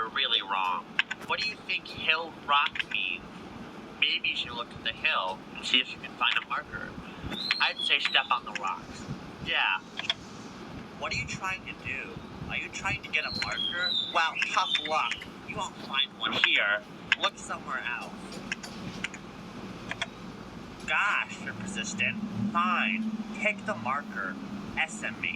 you're really wrong. What do you think hill rock means? Maybe you should look at the hill and see if you can find a marker. I'd say step on the rocks. Yeah. What are you trying to do? Are you trying to get a marker? Well, tough luck. You won't find one here. Look somewhere else. Gosh, you're persistent. Fine. Take the marker. SME.